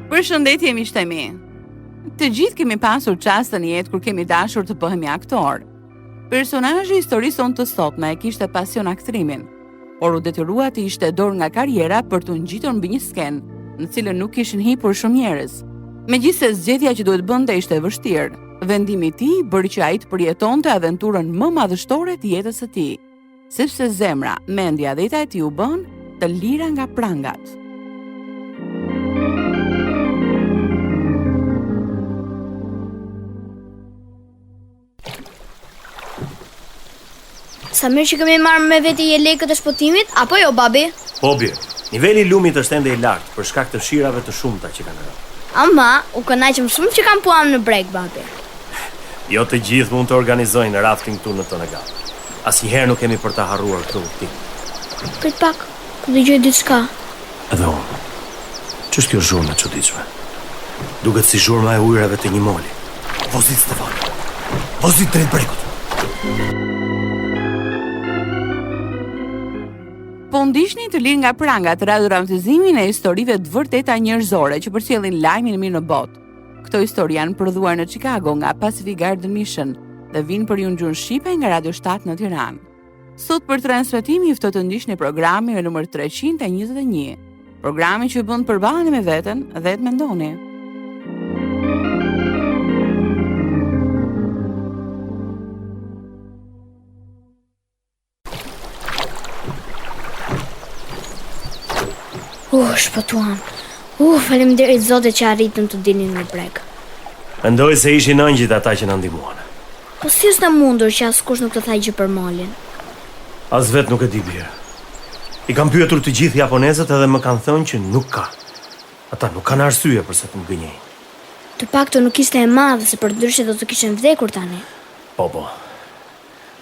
Përshëndetje miqtë e mi. Të gjithë kemi pasur çaste në jetë kur kemi dashur të bëhemi aktor. Personazhi i historisë sonë të sotme e kishte pasion aktrimin, por u detyrua të ishte dorë nga karriera për të ngjitur mbi një skenë, në cilën nuk kishin hipur shumë njerëz. Megjithse zgjedhja që duhet bënte ishte e vështirë, vendimi i tij bëri që ai të përjetonte aventurën më madhështore të jetës së tij, sepse zemra, mendja dhe jeta e tij u bën të lira nga prangat. Sa mirë që kemi marrë me veti je lekët e shpotimit, apo jo, babi? Po, bir, niveli i lumit është ende i lartë për shkak të fshirave të shumta që kanë rënë. Ama, u kënaqem shumë që kam puan në breg, babi. Jo të gjithë mund të organizojnë rafting këtu në Tonagat. Asnjëherë nuk kemi për ta harruar këtë udhtim. Prit pak, po dëgjoj diçka. Edhe unë. Ç'është kjo zhurmë e çuditshme? Duket si zhurma e ujërave të një moli. Vozit Stefan. Vozit drejt bregut. Po ndihni të lirë nga prangat radiodramatizmin e historive të vërteta njerëzore që përcjellin lajmin e mirë në botë. Këto histori janë prodhuar në Chicago nga Pacific Garden Mission dhe vinë për ju në gjuhën shqipe nga Radio 7 në Tiranë. Sot për transmetim ju ftoj të ndiqni programin me numër 321. Programi që ju bën të përballeni me veten dhe të mendoni. Shpëtuam. Faleminderit Zotit që arritëm të dilnim në breg. Mendoj se ishin ëngjit ata që na ndihmuan. Po si është e mundur që askush nuk të thaj gjë për molin? As vet nuk e di bir. I kam pyetur të gjithë japonezët edhe më kanë thënë që nuk ka. Ata nuk kanë arsye përse të më gënjejnë. Të paktën nuk ishte e madhe, se përndryshe do të kishin vdekur tani. Po.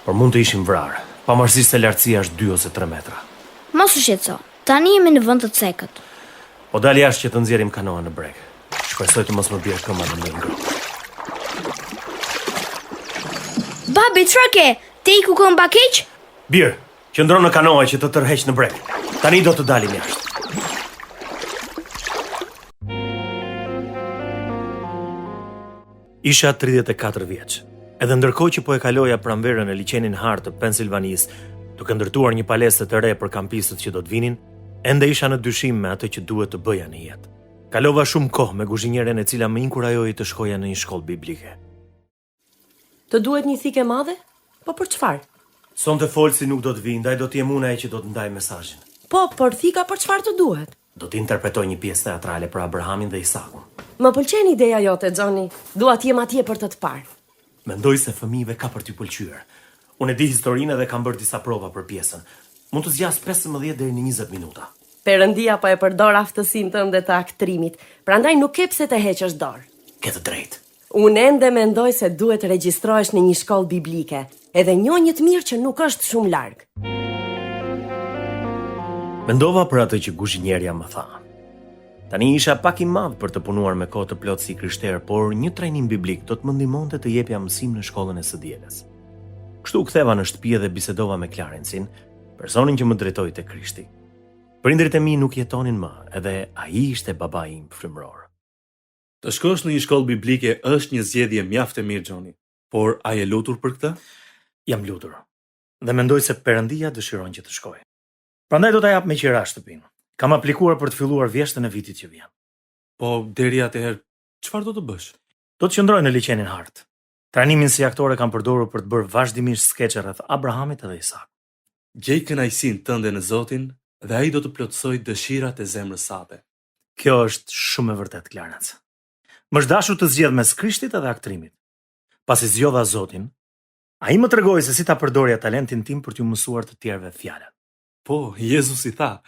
Por mund të ishin vrarë, pavarësisht se lartësia është 2 ose 3 metra. Mos u shqetëso. Tani jemi në vend të cekët. Po dal jashtë që të nxjerrim kanoa në breg. Shpresoj të mos më bjerë këmbë në ngrop. Babi, çfarë ke? Te iku këmba keq? Bir, qëndron në kanoa që të tërheq në breg. Tani do të dalim jashtë. Isha 34 vjeç. Edhe ndërkohë që po e kaloja pranverën e liçenin Hart të Pensilvanisë, duke ndërtuar një palestër të re për kampistët që do të vinin, ende isha në dyshim me atë që duhet të bëja në jetë. Kalova shumë kohë me kuzhinjeren e cila më inkurajoi të shkoja në një shkollë biblike. Të duhet një thikë e madhe? Po për çfarë? Sonte folsi nuk do të vinë, ndaj do të jem unë ai që do të ndaj mesazhin. Po, por thika për çfarë të duhet? Do të interpretoj një pjesë teatrale për Abrahamin dhe Isakun. Më pëlqen ideja jote, Johnny. Dua të jem atje për të parë. Mendoj se fëmijëve ka për t'u pëlqyer. Unë e di historinë dhe kam bërë disa prova për pjesën. Mund të zgjas 15 deri në 20 minuta. Perëndia po e përdor aftësinë tënde të aktrimit, prandaj nuk ke pse të heqësh dorë. Ke të drejtë. Unë ende mendoj se duhet të regjistrohesh në një shkollë biblike, edhe një të mirë që nuk është shumë larg. Mendova për atë që kuzhinjerja më tha. Tani isha pak i madh për të punuar me kohë të plotë si krishter, por një trajnim biblik do të më ndihmonte të jepja mësim në shkollën e së dielës. Kështu u ktheva në shtëpi dhe bisedova me Clarencin, personin që më drejtoi te Krishti. Prindërit e mi nuk jetonin më, edhe ai ishte babai im frymëror. Të shkosh në një shkollë biblike është një zgjedhje mjaft e mirë, Johnny. Por a je lutur për këtë? Jam lutur. Dhe mendoj se Perëndia dëshiron që të shkoj. Prandaj do ta jap me qira shtëpinë. Kam aplikuar për të filluar vjeshtën e vitit që vjen. Po deri atëherë, çfarë do të bësh? Do të qëndroj në liçenin Hart. Trajnimin si aktore kam përdorur për të bërë vazhdimisht skeçe rreth Abrahamit dhe Isakut. Gjej kënaqësinë tënde në Zotin dhe ai do të plotësojë dëshirat e zemrës sate. Kjo është shumë e vërtetë, Clarence. Më është dashur të zgjedh mes Krishtit edhe aktrimit. Pasi zgjodha Zotin, ai më tregoi se si ta përdorja talentin tim për t'ju mësuar të tjerëve fjalën. Po, Jezus i tha: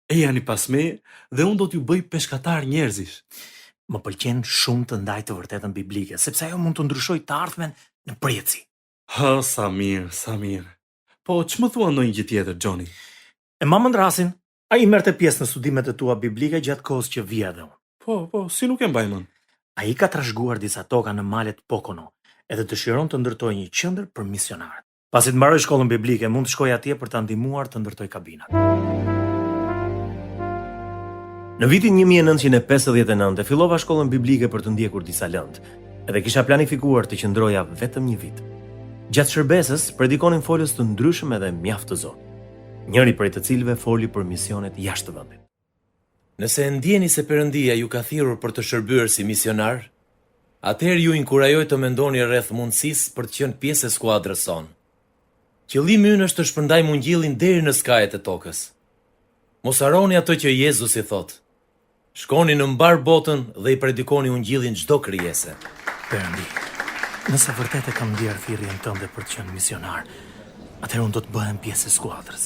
"E jani pas me dhe unë do t'ju bëj peshkatar njerëzish." Më pëlqen shumë të ndaj të vërtetën biblike, sepse ajo mund të ndryshojë të ardhmen në përjetësi. Ha, sa mirë, sa mirë. Po, ç'më thua ndonjë gjë tjetër, Johnny? E mamën rasin, ai merrte pjesë në studimet e tua biblike gjatë kohës që vija dhe unë. Po, si nuk e mbaj mend. Ai ka trashëguar disa toka në malet Pocono, edhe dëshiron të ndërtojë një qendër për misionarët. Pasi të mbaroj shkollën biblike, mund të shkoj atje për ta ndihmuar të ndërtoj kabinat. Në vitin 1959 fillova shkollën biblike për të ndjekur disa lëndë, edhe kisha planifikuar të qëndroja vetëm një vit. Gjatë shërbesës predikonin folës të ndryshëm edhe mjaft të zonë, njëri prej të cilëve foli për misionet jashtë vendit. Nëse e ndjeni se Perëndia ju ka thirrur për të shërbyer si misionar, atëherë ju inkurajoj të mendoni rreth mundësisë për të qenë pjesë e skuadrës sonë. Qëllimi ynë është të shpërndajmë ungjillin deri në skajet e tokës. Mos harroni atë që Jezusi thotë. Shkoni në mbar botën dhe i predikoni ungjillin çdo krijese. Perëndi, nëse vërtet e kam ndjer thirrjen tënde për të qenë misionar, atëherë unë do të bëhem pjesë e skuadrës.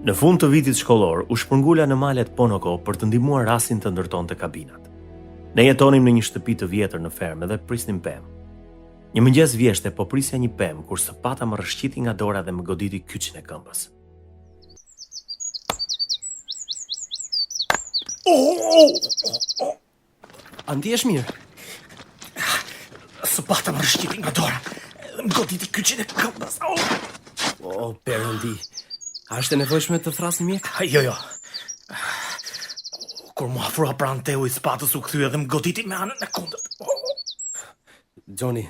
Në fund të vitit shkollor, u shpërngula në malet Ponoko për të ndihmuar rastin të ndërtonte kabinat. Ne jetonim në një shtëpi të vjetër në fermë dhe prisnim pemë. Një mëngjes vjeshte po prisja një pemë kur sëpata më rrëshqiti nga dora dhe më goditi kyçin e këmbës. A ndihesh mirë? Sëpata më rrëshqiti nga dora dhe më goditi kyçin e këmbës. O, Perëndi, a është e nevojshme të thras një mjek? Jo. Kur mu afrua pranë teu i spatës u kthye dhe më goditi me anën e kundërt. Johnny,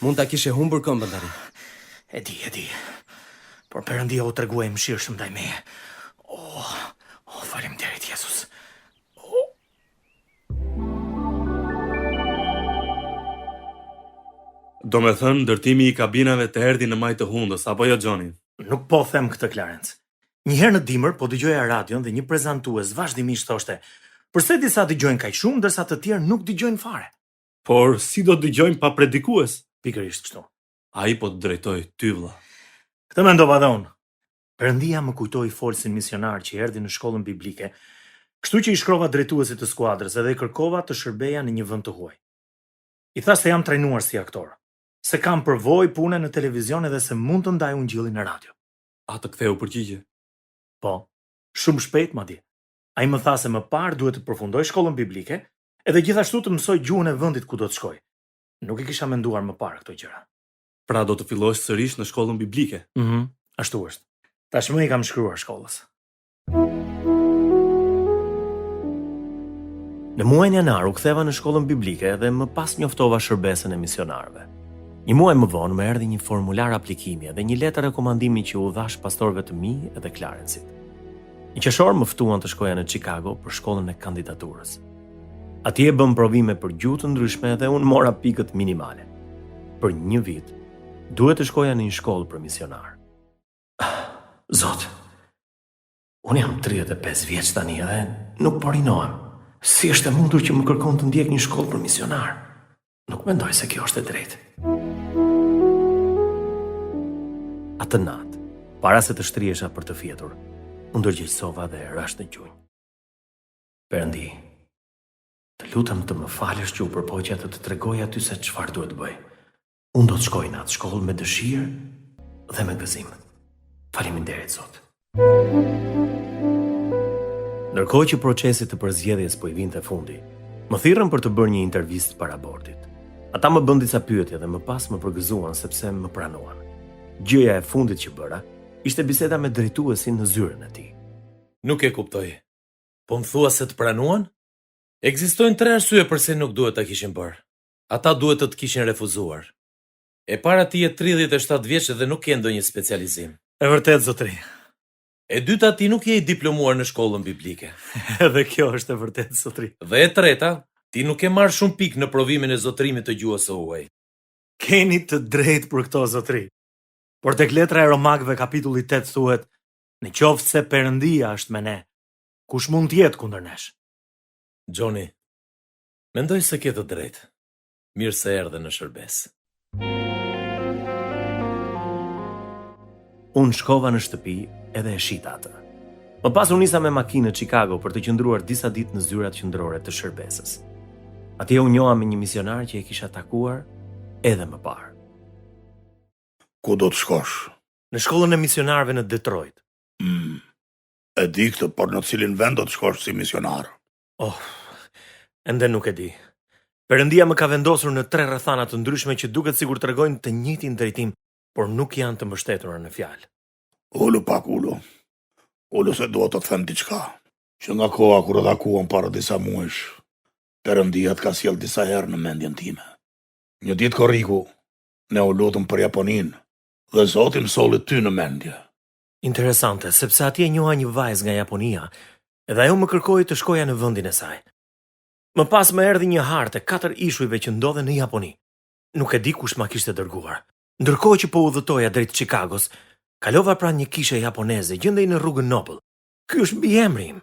mund ta kishe humbur këmbën tani. E di. Por Perëndia u tregua i mëshirshëm ndaj meje. Faleminderit Jezus. Do me thënë, ndërtimi i kabinave të erdhi në maj të hundës, apo jo, Johnny? Nuk po them këtë, Clarence. Njëherë në dimër po dëgjoja radion dhe një prezantues vazhdimisht thoshte: "Përse disa dëgjojnë kaq shumë ndërsa të tjerë nuk dëgjojnë fare?" Por si do dëgjojmë pa predikues? Pikërisht kështu. Ai po të drejtoj ty, vëlla. Këtë mendova dhe unë. Perëndia më kujtoi folsin misionar që erdhi në shkollën biblike, kështu që i shkrova drejtuesit të skuadrës edhe i kërkova të shërbeja në një vend të huaj. I thash se jam trajnuar si aktor, se kam përvojë pune në televizion edhe se mund të ndaj ungjillin në radio. A të ktheu përgjigje? Po, shumë shpejt madje. Ai më tha se më parë duhet të përfundoj shkollën biblike edhe gjithashtu të mësoj gjuhën e vendit ku do të shkoj. Nuk i kisha menduar më parë këto gjëra. Pra do të fillosh sërish në shkollën biblike? Ashtu është. Tashmë i kam shkruar shkollës. Në muajin janar u ktheva në shkollën biblike dhe më pas njoftova shërbesën e misionarëve. Një muaj më vonë më erdhi një formular aplikimi dhe një letër rekomandimi që u dhash pastorëve të mi edhe Clarenceit. Në qershor më ftuan të shkoja në Chicago për shkollën e kandidaturës. Atje bëm provime për gjuhë të ndryshme dhe unë mora pikët minimale. Për një vit, duhet të shkoja në një shkollë për misionar. Zot, unë jam 35 vjeç tani dhe nuk po rinohem. Si është e mundur që më kërkon të ndjek një shkollë për misionar? Nuk mendoj se kjo është e drejtë. Atë natë, para se të shtriesha për të fjetur, unë ndërgjegjësova dhe rash në gjunjë. Perëndi, të lutem të më falësh që u përpoqja të tregoj aty se çfarë duhet bëj. Unë do të shkoj në atë shkollë me dëshirë dhe me gëzim. Faleminderit, Zot. Ndërkohë që procesi të përzgjedhjes po i vinte fundi, më thirrën për të bërë një intervistë para bordit. Ata më bën disa pyetje dhe më pas më përgëzuan sepse më pranuan. Gjëja e fundit që bëra ishte biseda me drejtuesin në zyrën e tij. Nuk e kuptoj. Po më thua se të pranuan? Ekzistojnë 3 arsye pse nuk duhet ta kishin bërë. Ata duhet të kishin refuzuar. E para ti je 37 vjeç dhe nuk ke ndonjë specializim. E vërtet, zotëri. E dyta ti nuk je i diplomuar në shkollën biblike. Edhe kjo është e vërtet, zotëri. Dhe e treta, ti nuk e marr shumë pikë në provimin e zotërimit të gjuhës së huaj. Keni të drejtë për këto, zotëri. Por tek letra e Romakëve kapitulli 8 thuhet: "Në qoftë se Perëndia është me ne, kush mund të jetë kundër nesh?" Johnny, mendoj se ke të drejtë. Mirë se erdhe në shërbes. Unë shkova në shtëpi edhe e shita atë. Më pas u nisa me makinë në Chicago për të qëndruar disa ditë në zyrat qendrore të shërbesës. Atje u njoha me një misionar që e kisha takuar edhe më parë. Ku do të shkosh? Në shkollën e misionarëve në Detroit. E di këtë, por në cilin vend do të shkosh si misionar? Ende nuk e di. Perëndia më ka vendosur në 3 rrethana të ndryshme që duket sikur tregojnë të njëjtin drejtim, por nuk janë të mbështetura në fjalë. Ulu pak, ulu. Ullu se dua të të them diçka, që nga koha kur edhakuam para disa muesh, Perëndia ka sjell disa herë në mendjen time. Një ditë korriku, ne u lutëm për Japoninë dhe Zoti më solli ty në mendje. Interesante, sepse atje njoha një vajzë nga Japonia, edhe ajo më kërkoi të shkoja në vendin e saj. Më pas më erdhi një hartë 4 ishujve që ndodhen në Japoni. Nuk e di kush ma kishte dërguar. Ndërkohë që po udhëtoja drejt Chicagos, kalova pranë një kishe japoneze, gjendej në rrugën Nobel. Ky është mbi emri im.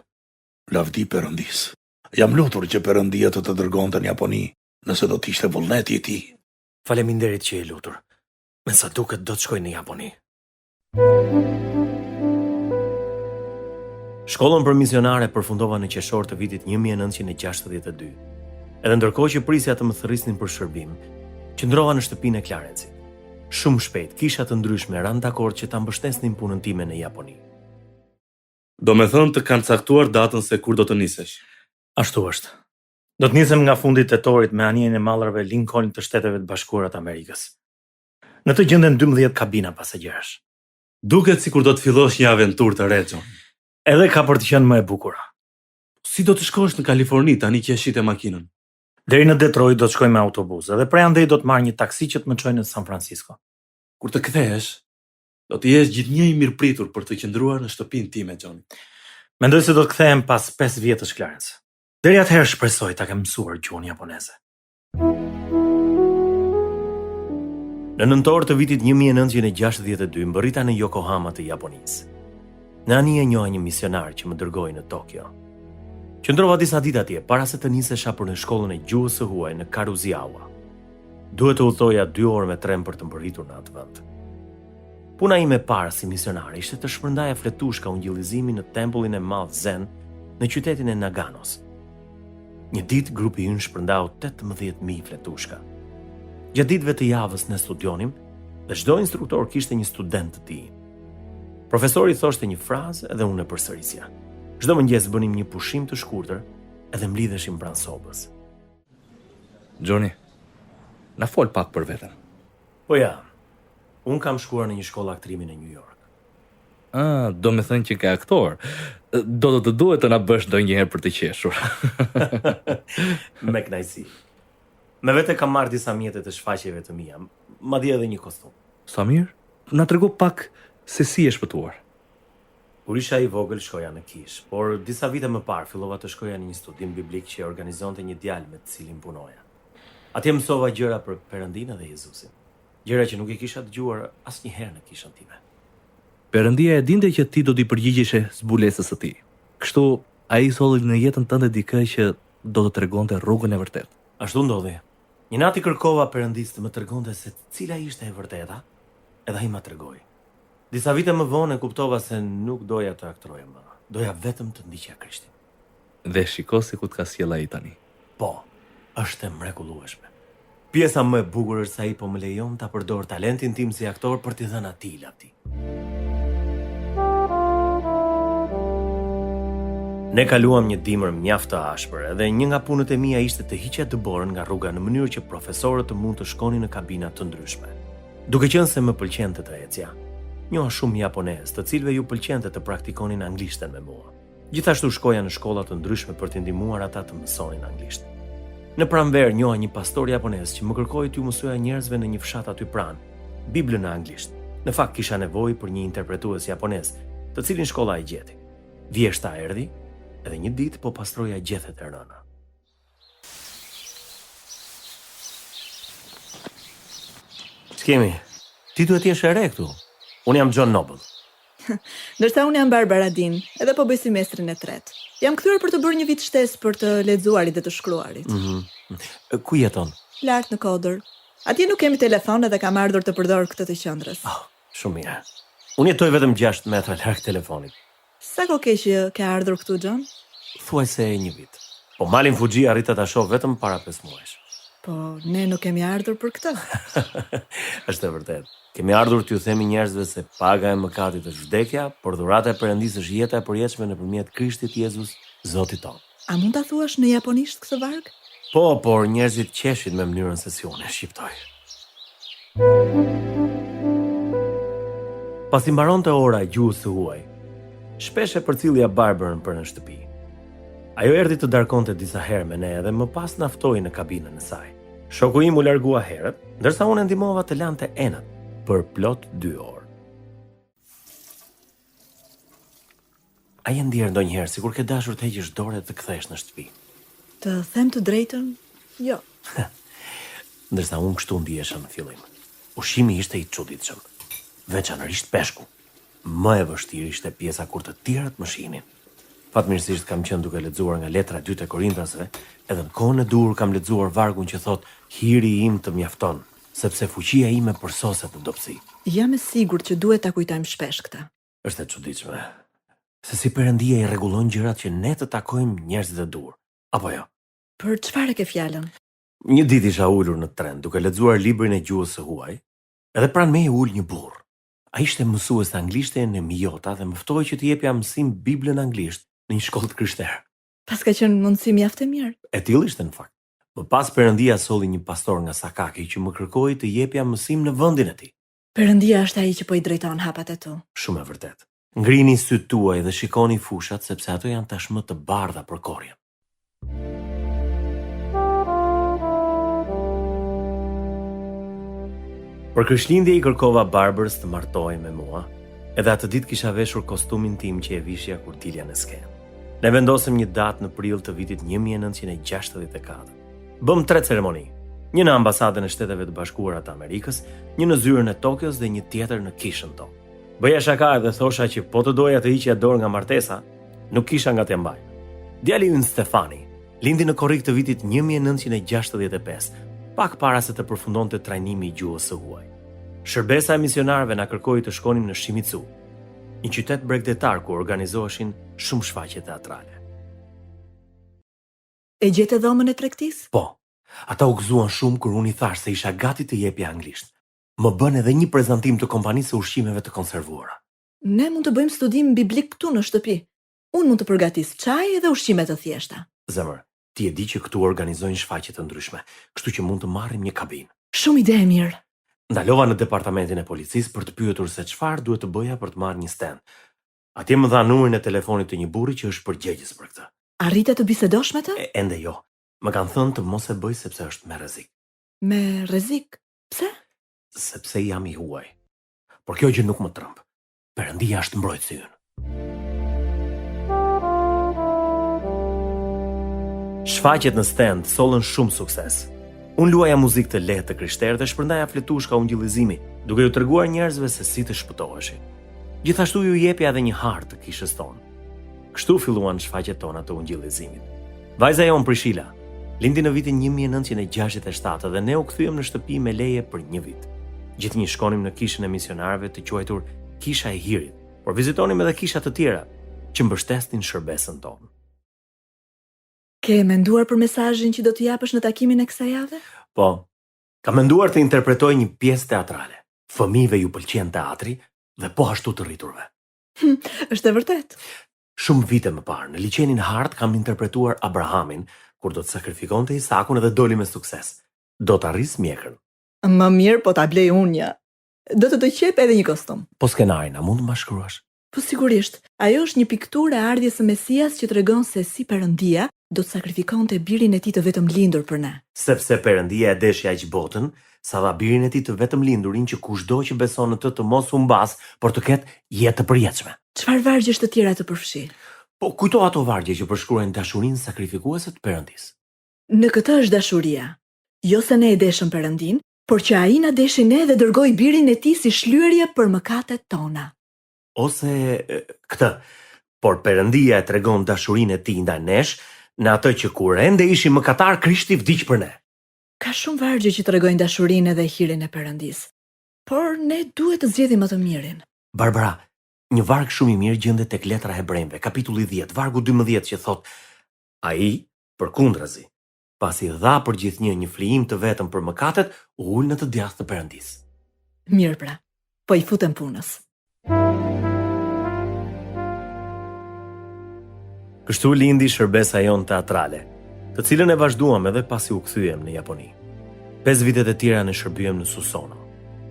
Lavdi Perëndis. Jam lutur që Perëndia të dërgonte në Japoni, nëse do të ishte vullneti i tij. Faleminderit që je lutur. Me sa duket do të shkoj në Japoni. Shkollën për misionare përfundova në qershor të vitit 1962. Edhe ndërkohë që prisja të më thërrisnin për shërbim, qëndrova në shtëpinë e Clarencit. Shumë shpejt kisha të ndryshme ranë dakord që ta mbështesnin punën time në Japoni. Do me thënë të kanë caktuar datën se kur do të nisesh. Ashtu është. Do të nisem nga fundi tetorit me anijen e mallrave Lincoln të Shteteve të Bashkuara të Amerikës. Në të gjenden 12 kabina pasagjerash. Duket sikur do të fillosh një aventurë të re, John. Edhe ka për të qenë më e bukur. Si do të shkosh në Kaliforni tani që e shite makinën? Deri në Detroit do të shkoj me autobus, edhe prej andej do të marr një taksi që të më çojë në San Francisco. Kur të kthehesh, do të jesh gjithnjë i mirëpritur për të qëndruar në shtëpinë time, John. Mendoj se do të kthehem pas 5 vjetësh, Clarence. Deri atëherë shpresoj ta kem mësuar gjuhën japoneze. Në nëntor të vitit 1962 mbërrita në Yokohama të Japonisë. Në anije njoha një misionar që më dërgoi në Tokyo. Qëndrova disa ditë atje para se të nisesha për në shkollën e gjuhës së huaj në Karuziawa. Duhet të udhtoja 2 orë me tren për të mbërritur në atë vend. Puna ime e parë si misionar ishte të shpërndaja fletushka ungjillizimi në tempullin e madh Zen në qytetin e Naganos. Një ditë grupi ynë shpërndau 18.000 fletushka. Gjatë ditëve të javës ne studionim dhe çdo instruktor kishte një student të tij. Profesori thoshte një frazë edhe unë e përsërisja. Çdo mëngjes bënim një pushim të shkurtër edhe mblidheshim pranë sobës. Johnny, na fol pak për veten. Po ja, unë kam shkuar në një shkollë aktrimi në New York. Do me thënë që ka aktor. Do të duhet të na bësh ndonjëherë për të qeshur. Me kënaqësi. Me vete kam marrë disa mjete të shfaqjeve të mia, madje edhe një kostum. Sa mirë? Na trego pak se si e shpëtuar. Kur isha i vogël shkoja në kish, por disa vite më parë fillova të shkoja në një studim biblik që organizonte një djalë me të cilin punoja. Atje mësova gjëra për Perëndinë dhe Jezusin. Gjëra që nuk i kisha dëgjuar asnjëherë në kishën time. Perëndia e dinte që ti do t'i përgjigjeshe zbulesës së tij. Kështu ai solli në jetën tënde dikë që do të tregonte rrugën e vërtetë. Ashtu ndodhi. Një natë kërkova Perëndisë të më tregonte se cila ishte e vërteta, edhe ai ma tregoi. Disa vite më vonë kuptova se nuk doja të aktroja më. Doja vetëm të ndiqja Krishtin. Dhe shiko se ku të ka sjell ai tani. Po, është e mrekullueshme. Pjesa më e bukur është se ai po më lejon ta përdor talentin tim si aktor për t'i dhënë atij lavdi. Ne kaluam një dimër mjaft të ashpër, edhe një nga punët e mia ishte të hiqja dëborën nga rruga në mënyrë që profesorët të mund të shkonin në kabina të ndryshme. Duke qenë se më pëlqente të ecja, njoha shumë japonez, të cilëve ju pëlqente të praktikonin anglishten me mua. Gjithashtu shkoja në shkolla të ndryshme për t'i ndihmuar ata të mësonin anglisht. Në pranverë njoha një pastor japonez që më kërkoi t'ju mësoja njerëzve në një fshat aty pranë, Biblën në anglisht. Në fakt kisha nevojë për një interpretues japonez, të cilin shkolla e gjeti. Vjeshta erdhi, edhe një ditë po pastroja gjethet e rëna. Ç'kemi? Ti duhet jesh e re këtu. Unë jam John Noble. Ndërsa unë jam Barbara Dean, edhe po bëj semestrin e tretë. Jam kthyer për të bërë një vit shtesë për të lexuarit dhe të shkruarit. Ku jeton? Lart në Kodër. Atje nuk kemi telefon edhe kam ardhur të përdor këtë të qendrës. Shumë mirë. Unë jetoj vetëm 6 metra larg telefonit. Sa kohë ke që ke ardhur këtu, John? Thuajse 1 vit. Po malin Fuji arrita ta shoh vetëm para 5 muajsh. Po, ne nuk kemi ardhur për këtë. Është e vërtetë. Kemi ardhur t'ju themi njerëzve se paga e mëkatit është vdekja, por dhurata e Perëndisë është jeta e përjetshme nëpërmjet Krishtit Jezus, Zotit tonë. A mund ta thuash në japonisht këtë varg? Po, por njerëzit qeshin me mënyrën se si unë e shqiptoj. Pasi mbaronte ora e gjuhës së huaj, shpesh e përcillja Barberën për në shtëpi. Ajo erdhi të darkonte disa herë me ne dhe më pas na ftoi në kabinën e saj. Shoku im u largua herët, ndërsa unë ndihmova të lante enët për plot 2 orë. A je ndjerë ndonjëherë sikur ke dashur të heqësh dorë dhe të kthesh në shtëpi? Të them të drejtën, jo. Ndërsa unë kështu ndihesha në fillim. Ushqimi ishte i çuditshëm, veçanërisht peshku. Më e vështirë ishte pjesa kur të tjerat më shihnin. Fatmirësisht kam qenë duke lexuar nga letra 2 e Korintasve, edhe në kohën e dur kam lexuar vargun që thot hiri im të mjafton, sepse fuqia ime përsoset në dobësi. Jam e sigurt që duhet ta kujtojmë shpesh këtë. Është e çuditshme. Se si Perëndia i rregullon gjërat që ne të takojmë njerëzit e dur. Apo jo? Për çfarë ke fjalën? Një ditë isha ulur në tren duke lexuar librin e gjuhës së huaj, edhe pranë meje ul një burr. Ai ishte mësues anglishte në Mijota dhe më ftoi që të jepja mësim Biblën anglisht në një shkollë krishtere. Pas ka qenë mundësi mjaft e mirë. E tillë ishte në fakt. Më pas Perëndia solli një pastor nga Sakaki që më kërkoi të jepja mësim në vendin e tij. Perëndia është ai që po i drejton hapat e tu. Shumë e vërtet. Ngrini sytë tuaj dhe shikoni fushat sepse ato janë tashmë të bardha për korrjen. Për Krishtlindje i kërkova Barberës të martohej me mua, edhe atë ditë kisha veshur kostumin tim që e vishja kur dilja në skenë. Ne vendosëm një datë në prill të vitit 1964. Bëm 3 ceremoni, një në ambasadën e Shteteve të Bashkuara të Amerikës, një në zyrën e Tokios dhe një tjetër në kishën tonë. Bëja shaka dhe thosha që po të doja të hiqja dorë nga martesa, nuk kisha nga të mbaj. Djali ynë Stefani lindi në korrik të vitit 1965, pak para se të përfundonte trajnimi i gjuhës së huaj. Shërbesa e misionarëve na kërkoi të shkonim në Shimizu, një qytet bregdetar ku organizoheshin shumë shfaqje teatrale. E gjete dhomën e tregtisë? Po, ata u gëzuan shumë kur unë i thash se isha gati të jepja anglisht. Më bën edhe një prezantim të kompanisë së ushqimeve të konservuara. Ne mund të bëjmë studim biblik këtu në shtëpi. Unë mund të përgatis çaj dhe ushqime të thjeshta. Zemër, ti e di që këtu organizojnë shfaqje të ndryshme, kështu që mund të marrim një kabinë. Shumë ide e mirë. Ndalova në departamentin e policisë për të pyetur se çfarë duhet të bëja për të marrë një stand. Atje më dha numrin e telefonit të një burri që është përgjegjës për këtë. Arrite të bisedosh me të? Ende jo. Më kanë thënë të mos e bëj sepse është me rrezik. Me rrezik? Pse? Sepse jam i huaj. Por kjo gjë nuk më tremb. Perëndia është mbrojtësi ynë. Shfaqjet në stand sollën shumë sukses. Unë luaja muzikë të lehtë të krishterë dhe shpërndaja fletushka ungjillizimi, duke ju treguar njerëzve se si të shpëtoheshin. Gjithashtu ju jepja edhe një hartë të kishës tonë. Kështu filluan shfaqjet tona të ungjillizimit. Vajza jon Prishila lindi në vitin 1967 dhe ne u kthyem në shtëpi me leje për 1 vit. Gjithnjë shkonim në kishën e misionarëve të quajtur Kisha e Hirit, por vizitonim edhe kisha të tjera që mbështesnin shërbesën tonë. Ke menduar për mesazhin që do të japësh në takimin e kësaj jave? Po, kam menduar të interpretoj një pjesë teatrale. Fëmijëve ju pëlqen teatri dhe po ashtu të rriturve. Është e vërtet. Shumë vite më parë, në liçenin Hart kam interpretuar Abrahamin, kur do të sakrifikonte Isakun dhe doli me sukses. Do të arris mjekën. Më mirë po ta blej unë një. Do të qep edhe një kostum. Po skenarin, a mund të më shkruash? Po sigurisht, ajo është një pikturë e ardhjes së Mesias që tregon se si Perëndia do të sakrifikonte birin e tij të vetëm lindur për ne. Sepse Perëndia e deshi aq botën, sa dha birin e tij të vetëm lindurin që kushdo që beson në të mos humbas, por të ketë jetë të përjetshme. Çfarë vargjesh të tjera të përfshi? Po kujto ato vargje që përshkruajnë dashurinë sakrifikuese të Perëndisë. Në këtë është dashuria. Jo se ne e deshëm Perëndin, por që ai na deshi ne dhe dërgoi birin e tij si shlyerje për mëkatet tona. Ose këtë, por Perëndia e tregon dashurinë e tij ndaj nesh, në atë që kur ende ishim mëkatar, Krishti vdiq për ne. Ka shumë vargje që tregojnë dashurinë dhe hirin e Perëndisë. Por ne duhet të zgjedhim më të mirin. Barbara, një varg shumë i mirë gjendet tek letra Hebrejve, kapitulli 10, vargu 12 që thot: ai, përkundrazi, pasi dha për gjithnjë një flijim të vetëm për mëkatet, u ul në të djathtë të Perëndisë. Mirë pra, po i futem punës. Kështu lindi shërbesa jon teatrale, të cilën e vazhduam edhe pasi u kthyem në Japoni. 5 vitet e tjera ne shërbyem në Susono.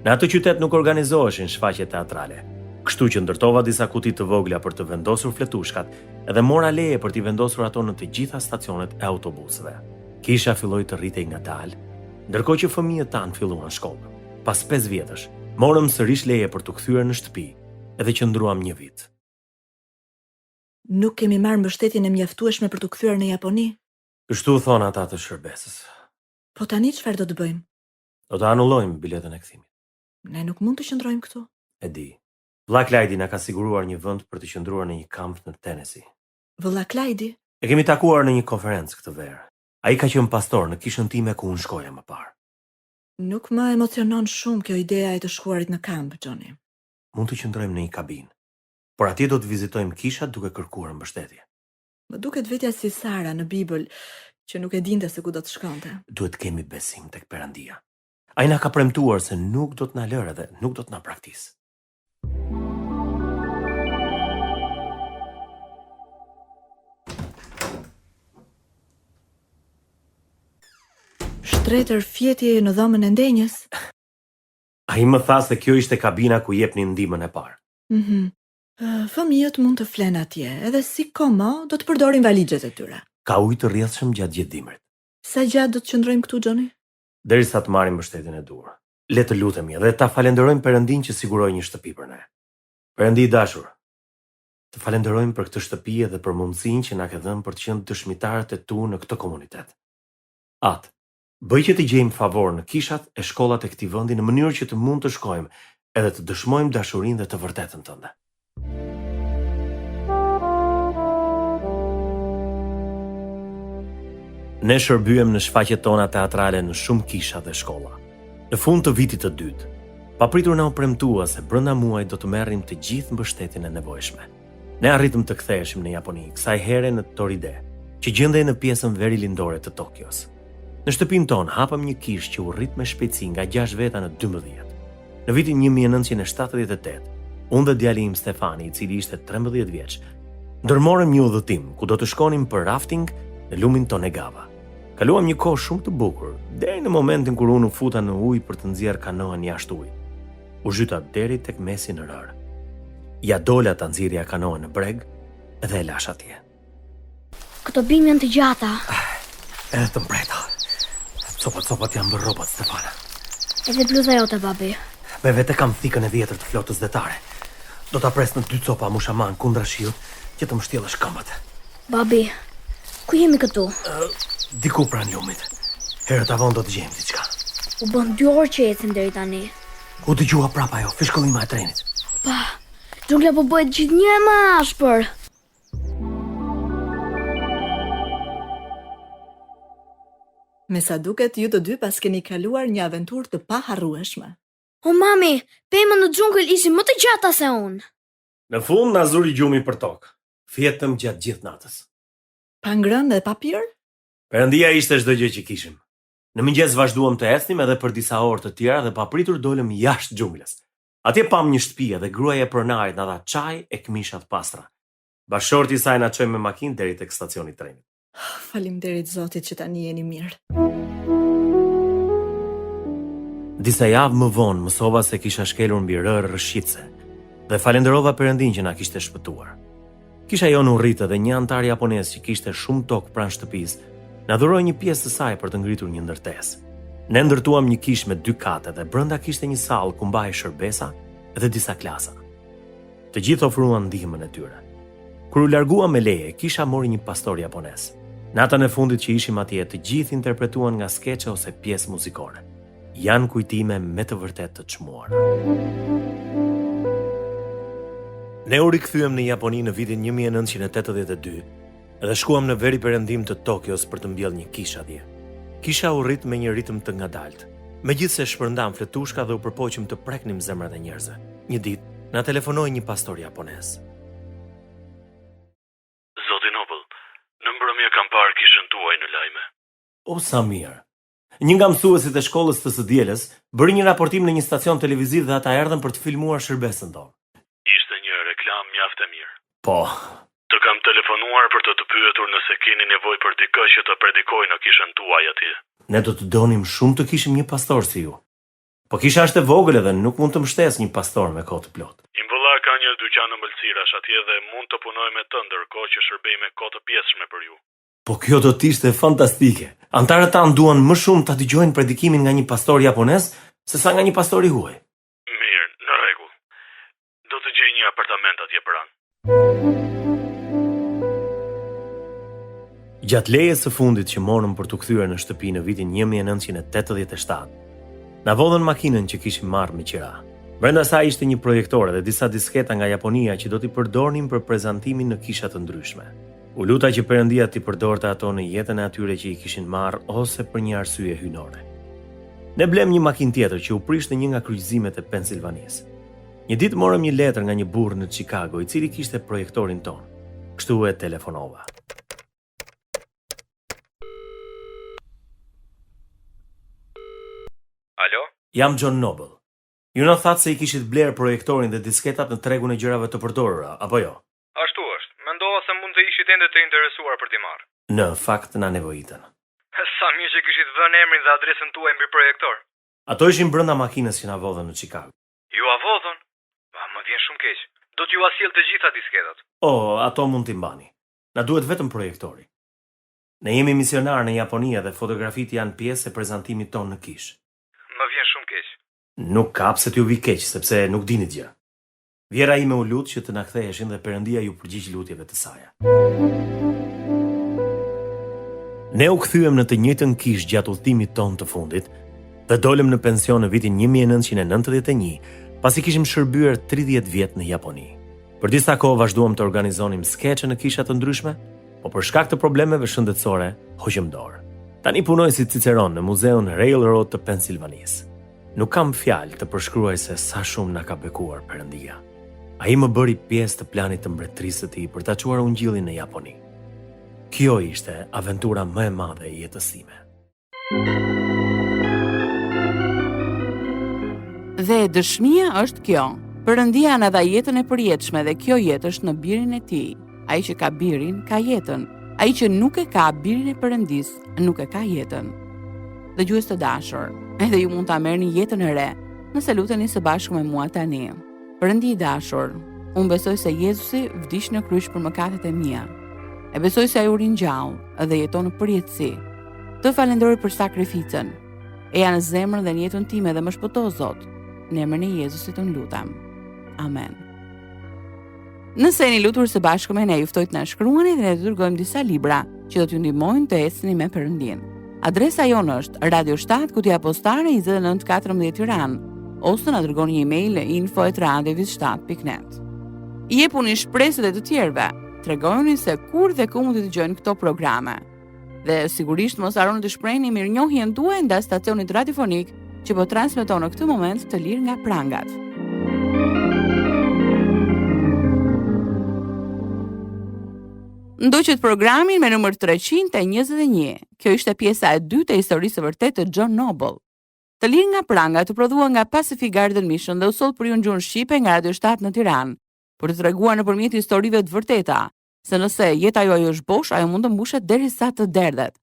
Në atë qytet nuk organizoheshin shfaqje teatrale. Kështu që ndërtova disa kuti të vogla për të vendosur fletushkat edhe mora leje për t'i vendosur ato në të gjitha stacionet e autobusëve. Kisha filloi të rritej ngadalë, ndërkohë që fëmijët tanë filluan shkollën. Pas 5 vjetësh, morëm sërish leje për t'u kthyer në shtëpi edhe qëndruam 1 vit. Nuk kemi marrë mbështetjen e mjaftueshme për t'u kthyer në Japoni. Kështu thonë ata të shërbesës. Po tani çfarë do të bëjmë? Do të anullojmë biletën e kthimit. Ne nuk mund të qëndrojmë këtu. E di. Vlla Klajdi na ka siguruar një vend për të qëndruar në një kamp në Tennessee. Vëlla Klajdi? E kemi takuar në një konferencë këtë verë. Ai ka qenë pastor në kishën time ku unë shkoja më parë. Nuk më emocionon shumë kjo ideja e të shkuarit në kamp, Johnny. Mund të qëndrojmë në një kabinë, por atje do të vizitojmë kishat duke kërkuar mbështetje. Më duket vetja si Sara në Bibël, që nuk e dinte se ku do të shkonte. Duhet kemi besim tek Perëndia. Ai na ka premtuar se nuk do të na lërë dhe nuk do të na braktisë. Shtretër fjetje në dhomën e ndenjës. Ai më tha se kjo ishte kabina ku jepnin ndihmën e parë. Fëmijët mund të flenë atje, edhe si komo do të përdorin valixhet e tyre. Ka ujë të rrjedhshëm gjatë gjithë dimrit. Sa gjatë do të qëndrojmë këtu, Johnny? Derisa të marrim mbështetjen e duhur. Le të lutemi dhe ta falenderojmë Perëndin që siguroi një shtëpi për ne. Perëndi i dashur, të falenderojmë për këtë shtëpi dhe për mundësinë që na ke dhënë për të qenë dëshmitarët e tu në këtë komunitet. Atë, bëj që të gjejmë favor në kishat e shkollat e këtij vendi në mënyrë që të mund të shkojmë edhe të dëshmojmë dashurinë dhe të vërtetën tënde. Ne shërbyem në shfaqjet tona teatrale në shumë kisha dhe shkolla. Në fund të vitit të dytë, papritur na u premtua se brenda muajit do të merrim të gjithë mbështetjen e nevojshme. Ne arritëm të ktheheshim në Japoni, kësaj here në Toride, që gjendej në pjesën verilindore të Tokios. Në shtëpinë tonë hapëm një kishë që u rrit me shpejtësi nga 6 veta në 12. Në vitin 1978, unë dhe djali im Stefani, i cili ishte 13 vjeç, ndërmorëm një udhëtim ku do të shkonim për rafting në lumin Tonegawa. Kaluam një kohë shumë të bukur, deri në momentin kur unë u futa në ujë për të nxjerrë kanoën jashtë ujit. U zhyta deri tek mesi në rër. Ja dola ta nxjerrja kanoën në breg dhe e lash atje. Këto bimë janë të gjata. Edhe të mbreta. Copat janë bërë rrobat, Stefana. Edhe bluza jote, babi. Me vete kam thikën e vjetër të flotës detare. Do ta pres në 2 copa mushaman kundra shiut që të më shtjellësh këmbët. Babi, ku jemi këtu? Diku pranë lumit. Herët avon do të gjejmë diçka. U bën 2 orë që ecim deri tani. U dëgjua prapa ajo, fishkëllima e trenit. Pa, xhungla po bëhet gjithnjë e më ashpër. Me sa duket, ju të dy pas keni kaluar një aventurë të paharrueshme. O mami, pemët në xhungël ishin më të gjata se unë. Në fund na zuri gjumi për tokë. Fjetëm gjatë gjithë natës. Pa ngrënë dhe pa pirë? Perëndia ishte çdo gjë që kishim. Në mëngjes vazhduam të ecnim edhe për disa orë të tjera dhe papritur dolëm jashtë xhunglës. Atje pam një shtëpi dhe gruaja e pronarit na dha çaj e këmisha të pastra. Bashorti i saj na çoi me makinë deri tek stacioni i trenit. Faleminderit Zotit që tani jeni mirë. Disa javë më vonë mësova se kisha shkelur mbi rërë rëshqitse dhe falenderova Perëndin që na kishte shpëtuar. Kisha jonë u rritë dhe një antar japonez që kishte shumë tokë pranë shtëpisë na dhuroi një pjesë të saj për të ngritur një ndërtesë. Ne ndërtuam një kishë me 2 kate dhe brenda kishte një sallë ku mbahej shërbesa dhe disa klasa. Të gjithë ofruan ndihmën e tyre. Kur u larguam me leje, kisha mori një pastor japonez. Natën e fundit që ishim atje, të gjithë interpretuan nga skeçe ose pjesë muzikore. Janë kujtime me të vërtet të çmuara. Ne u rikthyem në Japoni në vitin 1982 dhe shkuam në veri perëndim të Tokios për të mbjellë një kishë atje. Kisha u rrit me një ritëm të ngadalt. Megjithse shpërndam fletushka dhe u përpoqëm të preknim zemrat e njerëzve. Një ditë na telefonoi një pastor japonez. Zoti Nobel, në mbrëmje kam parë kishën tuaj në lajme. O sa mirë. Një nga mësuesit e shkollës të së dielës bëri një raportim në një stacion televiziv dhe ata erdhën për të filmuar shërbesën tonë. Ishte një reklam mjaft e mirë. Po. Të kam telefonuar për të pyetur nëse keni nevojë për dikë që të predikojë në kishën tuaj atje. Ne do të donim shumë të kishim një pastor si ju. Po kisha është e vogël edhe nuk mund të mbështes një pastor me kohë të plotë. Im vëlla ka një dyqan ëmbëlsirash atje dhe mund të punoj me të ndërkohë që shërbej me kohë të pjesshme për ju. Po kjo do të ishte fantastike. Antarët tanë duan më shumë ta dëgjojnë predikimin nga një pastor japonez sesa nga një pastor i huaj. Mirë, në rregull. Do të gjej një apartament atje pranë. Gjatë lejes së fundit që morëm për të kthyer në shtëpi në vitin 1987, na vodhën makinën që kishim marrë me qira. Brenda saj ishte një projektor dhe disa disketa nga Japonia që do t'i përdornim për prezantimin në kisha të ndryshme. U luta që Perëndia t'i përdorte ato në jetën e atyre që i kishin marrë ose për një arsye hyjnore. Ne blem një makinë tjetër që u prish në një nga kryqëzimet e Pensilvanisë. Një ditë morëm një letër nga një burr në Chicago i cili kishte projektorin ton. Kështu e telefonova. Alo? Jam John Noble. Ju na thatë se i kishit bler projektorin dhe disketat në tregun e gjërave të përdorura, apo jo? Ashtu është. Mendova se mund të ishit ende të interesuar për t'i marrë. Në fakt na nevojitën. Sa mirë që kishit vënë emrin dhe adresën tuaj mbi projektor. Ato ishin brenda makinës që na vodhën në Chicago. Ju a vodhën? Më vjen shumë keq. Do t'ju asjell të gjitha disketat. Ato mund t'i mbani. Na duhet vetëm projektori. Ne jemi misionar në Japoni dhe fotografitë janë pjesë e prezantimit ton në kishë. Më vjen shumë keq. Nuk ka pse t'ju vi keq, sepse nuk dini gjë. Vjera ime u lut që të na ktheheshin dhe Perëndia ju përgjigj lutjeve të saj. Ne u kthyem në të njëjtën kishë gjatë udhëtimit ton të fundit dhe dolëm në pension në vitin 1991, pasi kishim shërbyer 30 vjet në Japoni. Për disa kohë vazhduam të organizonim skeçe në kisha të ndryshme, po për shkak të problemeve shëndetësore hoqëm dorë. Tani punoj si Ciceron në Muzeun Railroad të Pensilvanisë. Nuk kam fjalë të përshkruaj se sa shumë na ka bekuar Perëndia. Ai më bëri pjesë të planit të mbretërisë së tij për ta çuar ungjillin në Japoni. Kjo ishte aventura më e madhe e jetës time. Dhe dëshmia është kjo. Perëndia na dha jetën e përjetshme dhe kjo jetë është në birin e tij. Ai që ka birin, ka jetën. Ai që nuk e ka birin e Perëndisë, nuk e ka jetën. Dëgjues të dashur, edhe ju mund ta merrni jetën e re, nëse luteni së bashku me mua tani. Perëndi i dashur, unë besoj se Jezusi vdiq në kryq për mëkatet e mia. E besoj se ai u ringjall dhe jeton në përjetësi. Të falenderoj për sakrificën. E janë në zemrën dhe në jetën time dhe më shpëto Zot. Në emrin e Jezusit unë lutem. Amen. Nëse jeni lutur së bashku me ne, ju ftoj të na shkruani dhe ne të dërgojmë disa libra që do t'ju ndihmojnë të ecni me Perëndin. Adresa jonë është Radio 7 Kutija Postare 2914 Tiranë, ose na dërgoni një email në info@radioviz7.net. I jepuni shpresët e të tjerëve, tregojuni se kur dhe ku mund të dëgjojnë këto programe. Dhe sigurisht mos harroni të shprehni mirënjohjen tuaj ndaj stacionit radiofonik që po transmeton në këtë moment të lirë nga prangat. Ndoqët programin me numër 321. Kjo ishte pjesa e dytë e historisë së vërtetë të John Noble. Të lirë nga prangat të prodhuar nga Pacific Garden Mission dhe u soll për ju në gjuhën shqipe nga Radio 7 në Tiranë, për të treguar nëpërmjet historive të vërteta se nëse jeta juaj është bosh, ajo mund të mbushet derisa të derdhet.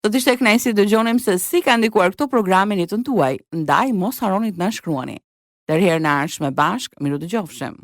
Do të ishte kënaqësi të dëgjonim se si ka ndikuar këto programe në jetën tuaj, ndaj mos harroni të na shkruani. Deri herë në ardhshme bashk, miru dëgjofshim.